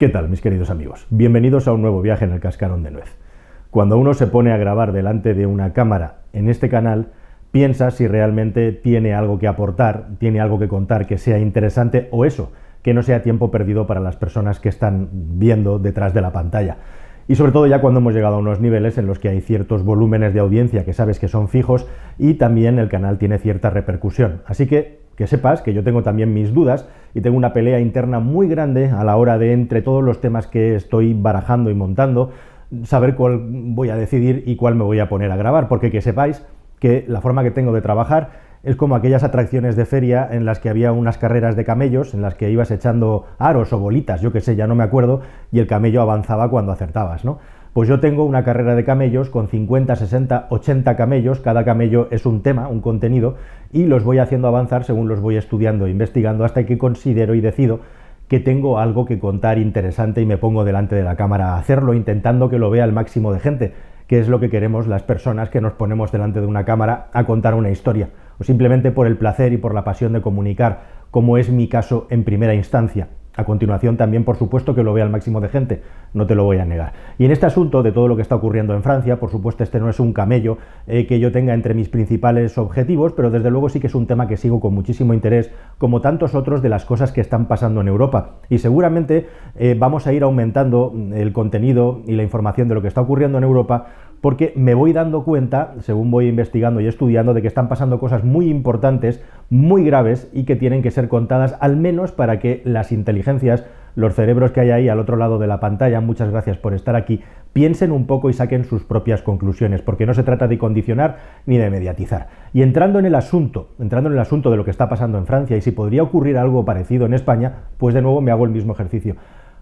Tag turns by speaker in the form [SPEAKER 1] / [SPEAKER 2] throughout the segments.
[SPEAKER 1] ¿Qué tal, mis queridos amigos? Bienvenidos a un nuevo viaje en el Cascarón de Nuez. Cuando uno se pone a grabar delante de una cámara en este canal, piensa si realmente tiene algo que aportar, tiene algo que contar que sea interesante o eso, que no sea tiempo perdido para las personas que están viendo detrás de la pantalla. Y sobre todo ya cuando hemos llegado a unos niveles en los que hay ciertos volúmenes de audiencia que sabes que son fijos y también el canal tiene cierta repercusión. Así que sepas que yo tengo también mis dudas y tengo una pelea interna muy grande a la hora de, entre todos los temas que estoy barajando y montando, saber cuál voy a decidir y cuál me voy a poner a grabar, porque que sepáis que la forma que tengo de trabajar es como aquellas atracciones de feria en las que había unas carreras de camellos, en las que ibas echando aros o bolitas, yo que sé, ya no me acuerdo, y el camello avanzaba cuando acertabas, ¿no? Pues yo tengo una carrera de camellos con 50, 60, 80 camellos, cada camello es un tema, un contenido, y los voy haciendo avanzar según los voy estudiando e investigando hasta que considero y decido que tengo algo que contar interesante y me pongo delante de la cámara a hacerlo, intentando que lo vea el máximo de gente, que es lo que queremos las personas que nos ponemos delante de una cámara a contar una historia, o simplemente por el placer y por la pasión de comunicar, como es mi caso en primera instancia. A continuación también, por supuesto, que lo vea el máximo de gente, no te lo voy a negar. Y en este asunto de todo lo que está ocurriendo en Francia, por supuesto este no es un camello que yo tenga entre mis principales objetivos, pero desde luego sí que es un tema que sigo con muchísimo interés, como tantos otros de las cosas que están pasando en Europa. Y seguramente vamos a ir aumentando el contenido y la información de lo que está ocurriendo en Europa, porque me voy dando cuenta, según voy investigando y estudiando, de que están pasando cosas muy importantes, muy graves y que tienen que ser contadas, al menos para que las inteligencias, los cerebros que hay ahí al otro lado de la pantalla, muchas gracias por estar aquí, piensen un poco y saquen sus propias conclusiones, porque no se trata de condicionar ni de mediatizar. Y entrando en el asunto de lo que está pasando en Francia y si podría ocurrir algo parecido en España, pues de nuevo me hago el mismo ejercicio.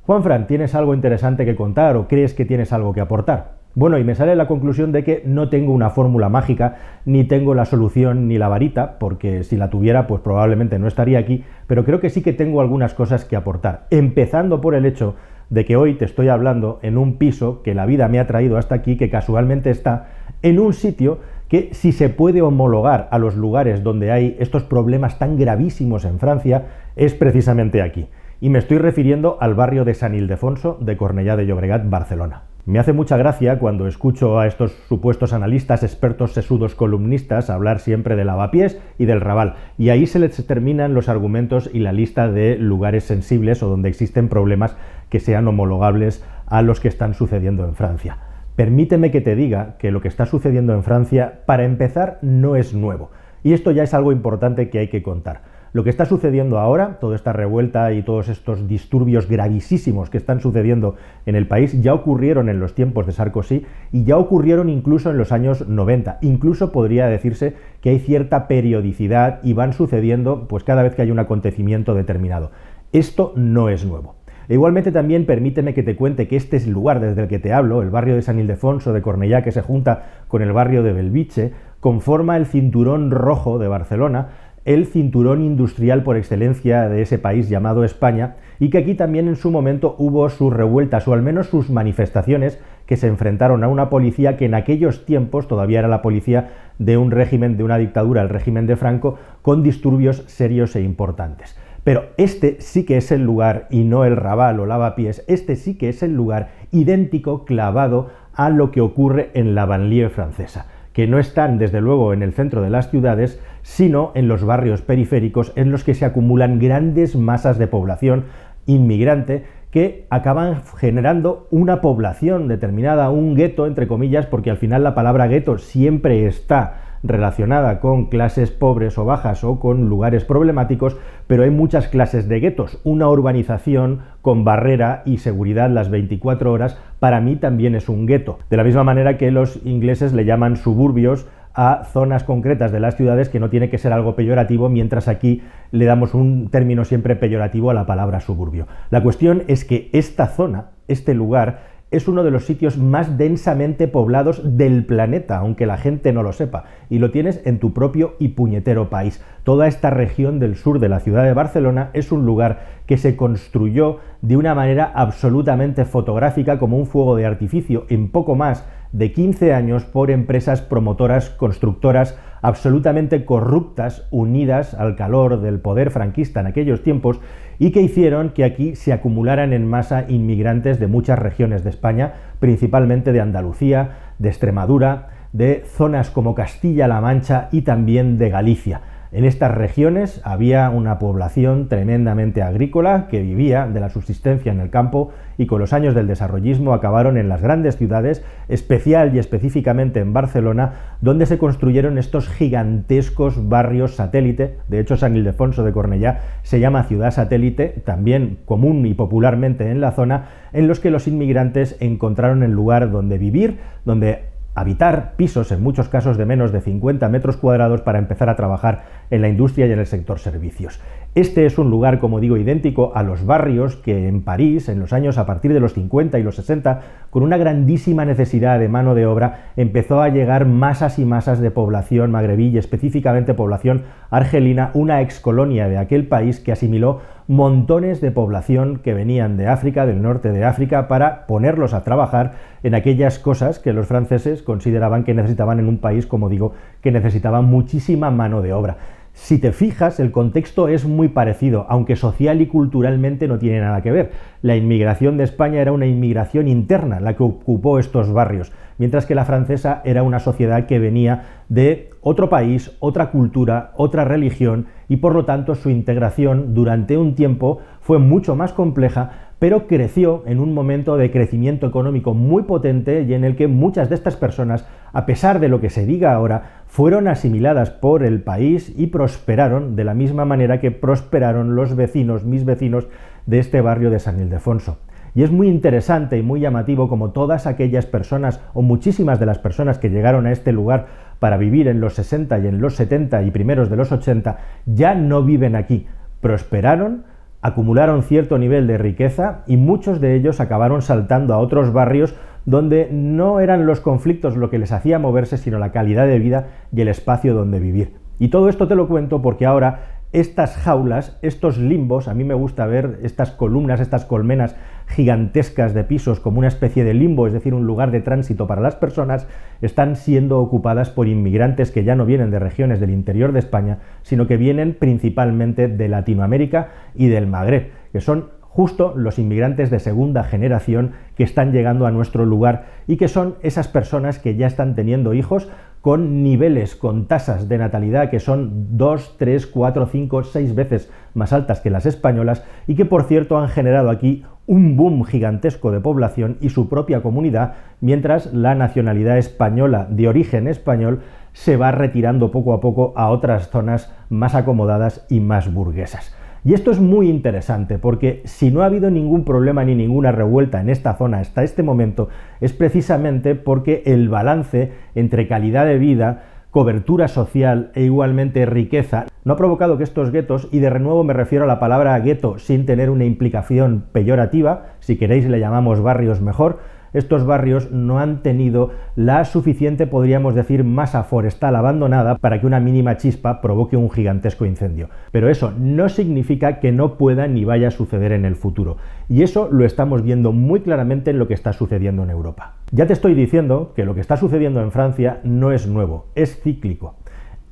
[SPEAKER 1] Juanfran, ¿tienes algo interesante que contar o crees que tienes algo que aportar? Bueno, y me sale la conclusión de que no tengo una fórmula mágica, ni tengo la solución ni la varita, porque si la tuviera, pues probablemente no estaría aquí, pero creo que sí que tengo algunas cosas que aportar, empezando por el hecho de que hoy te estoy hablando en un piso que la vida me ha traído hasta aquí, que casualmente está en un sitio que si se puede homologar a los lugares donde hay estos problemas tan gravísimos en Francia, es precisamente aquí. Y me estoy refiriendo al barrio de Sant Ildefonso de Cornellà de Llobregat, Barcelona. Me hace mucha gracia cuando escucho a estos supuestos analistas, expertos, sesudos columnistas hablar siempre del Lavapiés y del Raval, y ahí se les terminan los argumentos y la lista de lugares sensibles o donde existen problemas que sean homologables a los que están sucediendo en Francia. Permíteme que te diga que lo que está sucediendo en Francia, para empezar, no es nuevo, y esto ya es algo importante que hay que contar. Lo que está sucediendo ahora, toda esta revuelta y todos estos disturbios gravísimos que están sucediendo en el país, ya ocurrieron en los tiempos de Sarkozy y ya ocurrieron incluso en los años 90. Incluso podría decirse que hay cierta periodicidad y van sucediendo pues cada vez que hay un acontecimiento determinado. Esto no es nuevo. E igualmente también permíteme que te cuente que este es el lugar desde el que te hablo, el barrio de Sant Ildefonso de Cornellà, que se junta con el barrio de Belvitge, conforma el cinturón rojo de Barcelona, el cinturón industrial por excelencia de ese país llamado España, y que aquí también en su momento hubo sus revueltas o al menos sus manifestaciones que se enfrentaron a una policía que en aquellos tiempos todavía era la policía de un régimen, de una dictadura, el régimen de Franco, con disturbios serios e importantes. Pero este sí que es el lugar, y no el Raval o Lavapiés, este sí que es el lugar idéntico, clavado a lo que ocurre en la banlieue francesa, que no están desde luego en el centro de las ciudades, sino en los barrios periféricos en los que se acumulan grandes masas de población inmigrante que acaban generando una población determinada, un gueto, entre comillas, porque al final la palabra gueto siempre está relacionada con clases pobres o bajas o con lugares problemáticos, pero hay muchas clases de guetos. Una urbanización con barrera y seguridad las 24 horas para mí también es un gueto. De la misma manera que los ingleses le llaman suburbios a zonas concretas de las ciudades, que no tiene que ser algo peyorativo, mientras aquí le damos un término siempre peyorativo a la palabra suburbio. La cuestión es que esta zona, este lugar, es uno de los sitios más densamente poblados del planeta, aunque la gente no lo sepa, y lo tienes en tu propio y puñetero país. Toda esta región del sur de la ciudad de Barcelona es un lugar que se construyó de una manera absolutamente fotográfica, como un fuego de artificio. En poco más de 15 años por empresas promotoras, constructoras, absolutamente corruptas, unidas al calor del poder franquista en aquellos tiempos, y que hicieron que aquí se acumularan en masa inmigrantes de muchas regiones de España, principalmente de Andalucía, de Extremadura, de zonas como Castilla-La Mancha y también de Galicia. En estas regiones había una población tremendamente agrícola que vivía de la subsistencia en el campo y con los años del desarrollismo acabaron en las grandes ciudades, especial y específicamente en Barcelona, donde se construyeron estos gigantescos barrios satélite. De hecho, San Ildefonso de Cornellá se llama ciudad satélite, también común y popularmente en la zona, en los que los inmigrantes encontraron el lugar donde vivir, donde habitar, pisos en muchos casos de menos de 50 metros cuadrados para empezar a trabajar en la industria y en el sector servicios. Este es un lugar, como digo, idéntico a los barrios que en París, en los años a partir de los 50 y los 60, con una grandísima necesidad de mano de obra, empezó a llegar masas y masas de población magrebí y específicamente población argelina, una excolonia de aquel país que asimiló montones de población que venían de África, del norte de África, para ponerlos a trabajar en aquellas cosas que los franceses consideraban que necesitaban en un país, como digo, que necesitaba muchísima mano de obra. Si te fijas, el contexto es muy parecido, aunque social y culturalmente no tiene nada que ver. La inmigración de España era una inmigración interna, la que ocupó estos barrios, mientras que la francesa era una sociedad que venía de otro país, otra cultura, otra religión, y por lo tanto su integración durante un tiempo fue mucho más compleja, pero creció en un momento de crecimiento económico muy potente y en el que muchas de estas personas, a pesar de lo que se diga ahora, fueron asimiladas por el país y prosperaron de la misma manera que prosperaron los vecinos, mis vecinos, de este barrio de San Ildefonso. Y es muy interesante y muy llamativo como todas aquellas personas, o muchísimas de las personas que llegaron a este lugar para vivir en los 60 y en los 70 y primeros de los 80, ya no viven aquí. Prosperaron, acumularon cierto nivel de riqueza y muchos de ellos acabaron saltando a otros barrios donde no eran los conflictos lo que les hacía moverse, sino la calidad de vida y el espacio donde vivir. Y todo esto te lo cuento porque ahora estas jaulas, estos limbos, a mí me gusta ver estas columnas, estas colmenas gigantescas de pisos como una especie de limbo, es decir, un lugar de tránsito para las personas, están siendo ocupadas por inmigrantes que ya no vienen de regiones del interior de España, sino que vienen principalmente de Latinoamérica y del Magreb, que son justo los inmigrantes de segunda generación que están llegando a nuestro lugar y que son esas personas que ya están teniendo hijos con niveles, con tasas de natalidad que son 2, 3, 4, 5, 6 veces más altas que las españolas y que, por cierto, han generado aquí un boom gigantesco de población y su propia comunidad, mientras la nacionalidad española de origen español se va retirando poco a poco a otras zonas más acomodadas y más burguesas. Y esto es muy interesante porque si no ha habido ningún problema ni ninguna revuelta en esta zona hasta este momento, es precisamente porque el balance entre calidad de vida, cobertura social e igualmente riqueza no ha provocado que estos guetos, y de nuevo me refiero a la palabra gueto sin tener una implicación peyorativa, si queréis le llamamos barrios mejor, estos barrios no han tenido la suficiente, podríamos decir, masa forestal abandonada para que una mínima chispa provoque un gigantesco incendio. Pero eso no significa que no pueda ni vaya a suceder en el futuro. Y eso lo estamos viendo muy claramente en lo que está sucediendo en Europa. Ya te estoy diciendo que lo que está sucediendo en Francia no es nuevo, es cíclico.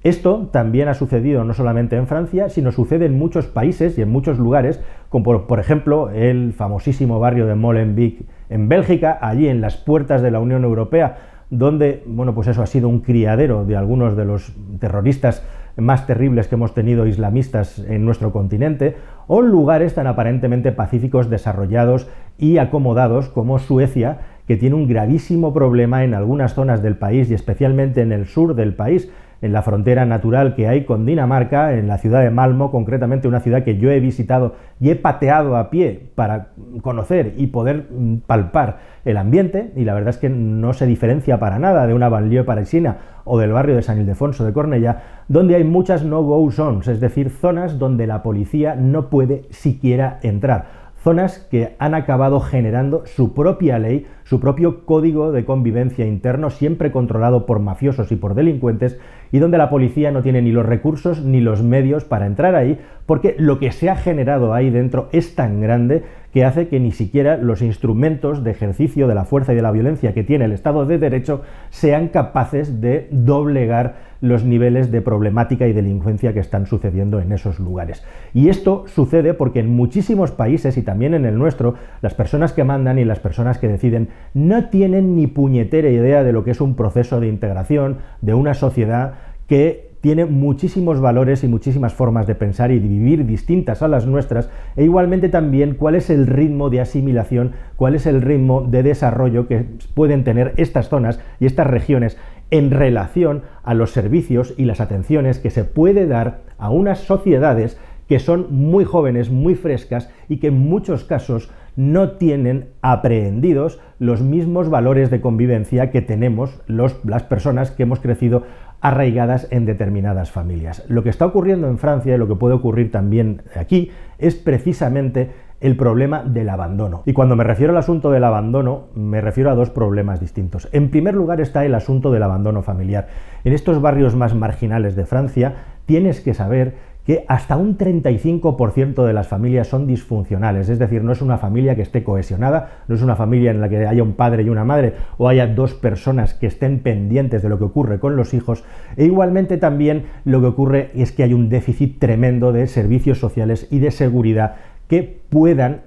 [SPEAKER 1] Esto también ha sucedido no solamente en Francia, sino sucede en muchos países y en muchos lugares, como por ejemplo el famosísimo barrio de Molenbeek en Bélgica, allí en las puertas de la Unión Europea, donde, bueno, pues eso ha sido un criadero de algunos de los terroristas más terribles que hemos tenido islamistas en nuestro continente, o lugares tan aparentemente pacíficos, desarrollados y acomodados como Suecia, que tiene un gravísimo problema en algunas zonas del país y especialmente en el sur del país, en la frontera natural que hay con Dinamarca, en la ciudad de Malmö, concretamente una ciudad que yo he visitado y he pateado a pie para conocer y poder palpar el ambiente, y la verdad es que no se diferencia para nada de una banlieue parisina o del barrio de San Ildefonso de Cornellá, donde hay muchas no-go zones, es decir, zonas donde la policía no puede siquiera entrar. Zonas que han acabado generando su propia ley, su propio código de convivencia interno, siempre controlado por mafiosos y por delincuentes, y donde la policía no tiene ni los recursos ni los medios para entrar ahí, porque lo que se ha generado ahí dentro es tan grande que hace que ni siquiera los instrumentos de ejercicio de la fuerza y de la violencia que tiene el Estado de Derecho sean capaces de doblegar los niveles de problemática y delincuencia que están sucediendo en esos lugares. Y esto sucede porque en muchísimos países, y también en el nuestro, las personas que mandan y las personas que deciden no tienen ni puñetera idea de lo que es un proceso de integración de una sociedad que tiene muchísimos valores y muchísimas formas de pensar y de vivir distintas a las nuestras, e igualmente también cuál es el ritmo de asimilación, cuál es el ritmo de desarrollo que pueden tener estas zonas y estas regiones en relación a los servicios y las atenciones que se puede dar a unas sociedades que son muy jóvenes, muy frescas y que en muchos casos no tienen aprehendidos los mismos valores de convivencia que tenemos las personas que hemos crecido arraigadas en determinadas familias. Lo que está ocurriendo en Francia y lo que puede ocurrir también aquí es precisamente el problema del abandono. Y cuando me refiero al asunto del abandono, me refiero a dos problemas distintos. En primer lugar está el asunto del abandono familiar. En estos barrios más marginales de Francia tienes que saber que hasta un 35% de las familias son disfuncionales, es decir, no es una familia que esté cohesionada, no es una familia en la que haya un padre y una madre o haya dos personas que estén pendientes de lo que ocurre con los hijos, e igualmente también lo que ocurre es que hay un déficit tremendo de servicios sociales y de seguridad que puedan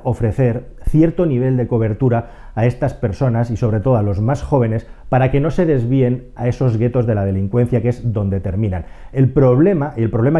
[SPEAKER 1] ofrecer cierto nivel de cobertura a estas personas y sobre todo a los más jóvenes para que no se desvíen a esos guetos de la delincuencia, que es donde terminan. El problema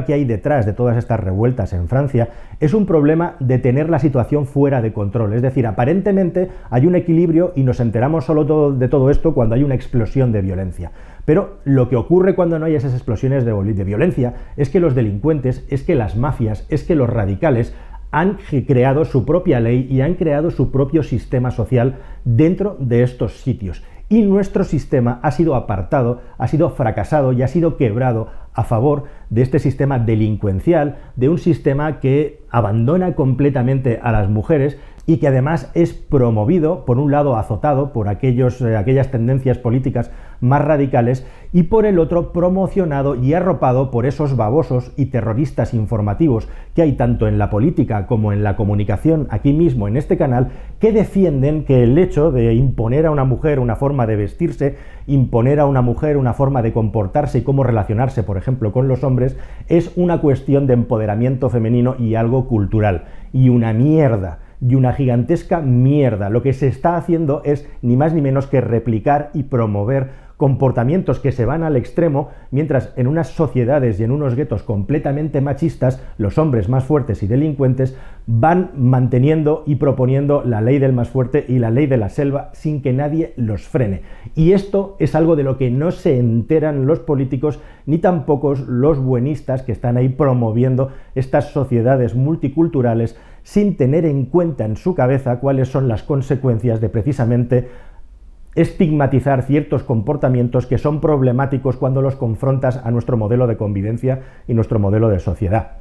[SPEAKER 1] que hay detrás de todas estas revueltas en Francia es un problema de tener la situación fuera de control, es decir, aparentemente hay un equilibrio y nos enteramos solo de todo esto cuando hay una explosión de violencia. Pero lo que ocurre cuando no hay esas explosiones de violencia es que los delincuentes, es que las mafias, es que los radicales han creado su propia ley y han creado su propio sistema social dentro de estos sitios. Y nuestro sistema ha sido apartado, ha sido fracasado y ha sido quebrado a favor de este sistema delincuencial, de un sistema que abandona completamente a las mujeres y que además es promovido, por un lado azotado por aquellas tendencias políticas más radicales y por el otro promocionado y arropado por esos babosos y terroristas informativos que hay tanto en la política como en la comunicación aquí mismo en este canal, que defienden que el hecho de imponer a una mujer una forma de vestirse, imponer a una mujer una forma de comportarse y cómo relacionarse, por ejemplo, con los hombres, es una cuestión de empoderamiento femenino y algo cultural. Y una mierda. Y una gigantesca mierda. Lo que se está haciendo es ni más ni menos que replicar y promover comportamientos que se van al extremo, mientras en unas sociedades y en unos guetos completamente machistas, los hombres más fuertes y delincuentes van manteniendo y proponiendo la ley del más fuerte y la ley de la selva sin que nadie los frene. Y esto es algo de lo que no se enteran los políticos ni tampoco los buenistas que están ahí promoviendo estas sociedades multiculturales sin tener en cuenta en su cabeza cuáles son las consecuencias de precisamente estigmatizar ciertos comportamientos que son problemáticos cuando los confrontas a nuestro modelo de convivencia y nuestro modelo de sociedad.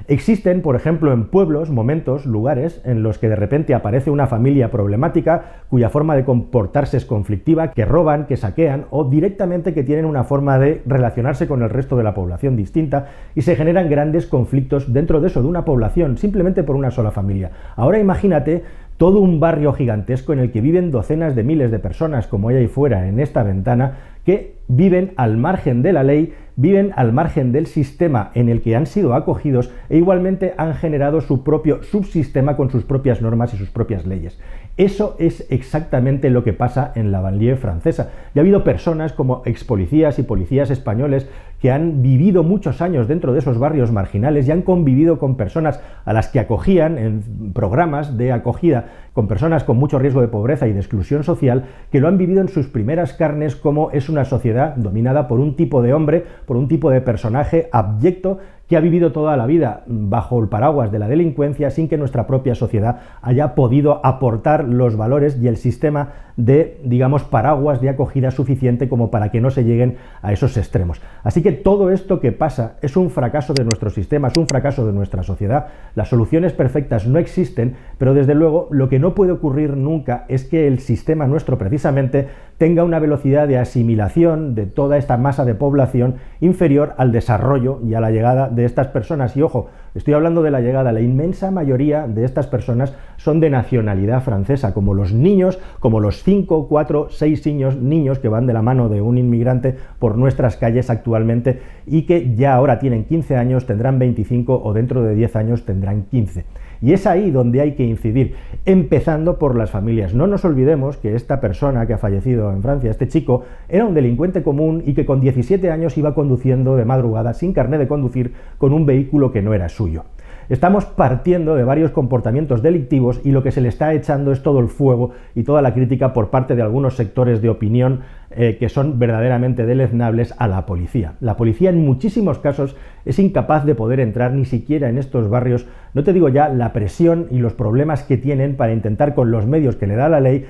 [SPEAKER 1] Existen, por ejemplo, en pueblos, momentos, lugares en los que de repente aparece una familia problemática cuya forma de comportarse es conflictiva, que roban, que saquean o directamente que tienen una forma de relacionarse con el resto de la población distinta y se generan grandes conflictos dentro de eso, de una población, simplemente por una sola familia. Ahora imagínate todo un barrio gigantesco en el que viven docenas de miles de personas, como hay ahí fuera en esta ventana, que viven al margen de la ley, viven al margen del sistema en el que han sido acogidos e igualmente han generado su propio subsistema con sus propias normas y sus propias leyes. Eso es exactamente lo que pasa en la banlieue francesa. Y ha habido personas como expolicías y policías españoles que han vivido muchos años dentro de esos barrios marginales y han convivido con personas a las que acogían en programas de acogida, con personas con mucho riesgo de pobreza y de exclusión social, que lo han vivido en sus primeras carnes como es una sociedad dominada por un tipo de hombre, por un tipo de personaje abyecto que ha vivido toda la vida bajo el paraguas de la delincuencia sin que nuestra propia sociedad haya podido aportar los valores y el sistema de, digamos, paraguas de acogida suficiente como para que no se lleguen a esos extremos. Así que todo esto que pasa es un fracaso de nuestro sistema, es un fracaso de nuestra sociedad. Las soluciones perfectas no existen, pero desde luego lo que no puede ocurrir nunca es que el sistema nuestro precisamente tenga una velocidad de asimilación de toda esta masa de población inferior al desarrollo y a la llegada de de estas personas, y ojo, estoy hablando de la llegada, la inmensa mayoría de estas personas son de nacionalidad francesa, como los niños, como los 5, 4, 6 niños que van de la mano de un inmigrante por nuestras calles actualmente y que ya ahora tienen 15 años, tendrán 25 o dentro de 10 años tendrán 15. Y es ahí donde hay que incidir, empezando por las familias. No nos olvidemos que esta persona que ha fallecido en Francia, este chico, era un delincuente común y que con 17 años iba conduciendo de madrugada sin carné de conducir con un vehículo que no era suyo. Estamos partiendo de varios comportamientos delictivos y lo que se le está echando es todo el fuego y toda la crítica por parte de algunos sectores de opinión que son verdaderamente deleznables a la policía. La policía en muchísimos casos es incapaz de poder entrar ni siquiera en estos barrios, no te digo ya la presión y los problemas que tienen para intentar con los medios que le da la ley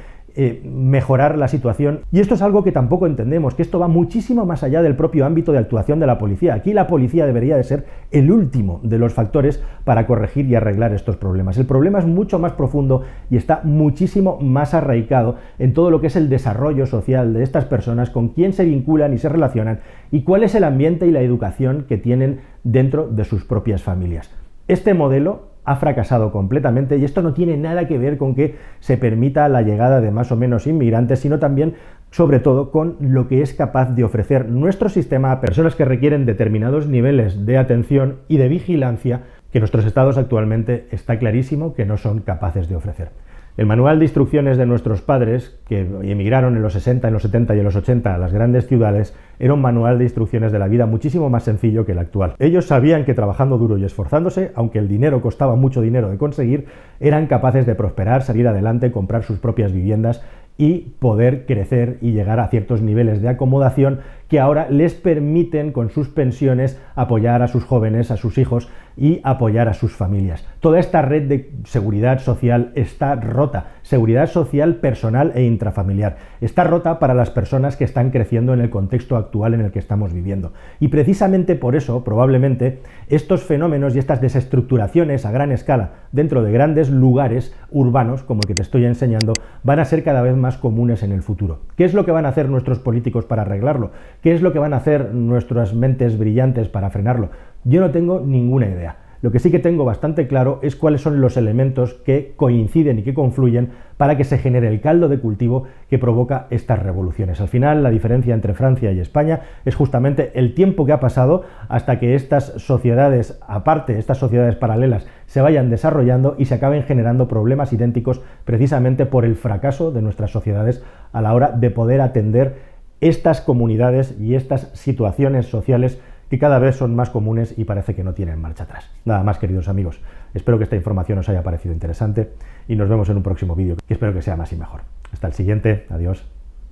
[SPEAKER 1] mejorar la situación. Y esto es algo que tampoco entendemos, que esto va muchísimo más allá del propio ámbito de actuación de la policía. Aquí la policía debería de ser el último de los factores para corregir y arreglar estos problemas. El problema es mucho más profundo y está muchísimo más arraigado en todo lo que es el desarrollo social de estas personas, con quién se vinculan y se relacionan y cuál es el ambiente y la educación que tienen dentro de sus propias familias. Este modelo ha fracasado completamente y esto no tiene nada que ver con que se permita la llegada de más o menos inmigrantes, sino también, sobre todo, con lo que es capaz de ofrecer nuestro sistema a personas que requieren determinados niveles de atención y de vigilancia que nuestros estados actualmente está clarísimo que no son capaces de ofrecer. El manual de instrucciones de nuestros padres, que emigraron en los 60, en los 70 y en los 80 a las grandes ciudades, era un manual de instrucciones de la vida muchísimo más sencillo que el actual. Ellos sabían que trabajando duro y esforzándose, aunque el dinero costaba mucho dinero de conseguir, eran capaces de prosperar, salir adelante, comprar sus propias viviendas y poder crecer y llegar a ciertos niveles de acomodación que ahora les permiten con sus pensiones apoyar a sus jóvenes, a sus hijos y apoyar a sus familias. Toda esta red de seguridad social está rota, seguridad social personal e intrafamiliar. Está rota para las personas que están creciendo en el contexto actual en el que estamos viviendo. Y precisamente por eso, probablemente, estos fenómenos y estas desestructuraciones a gran escala dentro de grandes lugares urbanos, como el que te estoy enseñando, van a ser cada vez más comunes en el futuro. ¿Qué es lo que van a hacer nuestros políticos para arreglarlo? ¿Qué es lo que van a hacer nuestras mentes brillantes para frenarlo? Yo no tengo ninguna idea. Lo que sí que tengo bastante claro es cuáles son los elementos que coinciden y que confluyen para que se genere el caldo de cultivo que provoca estas revoluciones. Al final, la diferencia entre Francia y España es justamente el tiempo que ha pasado hasta que estas sociedades, aparte, estas sociedades paralelas, se vayan desarrollando y se acaben generando problemas idénticos precisamente por el fracaso de nuestras sociedades a la hora de poder atender estas comunidades y estas situaciones sociales que cada vez son más comunes y parece que no tienen marcha atrás. Nada más, queridos amigos. Espero que esta información os haya parecido interesante y nos vemos en un próximo vídeo, que espero que sea más y mejor. Hasta el siguiente. Adiós.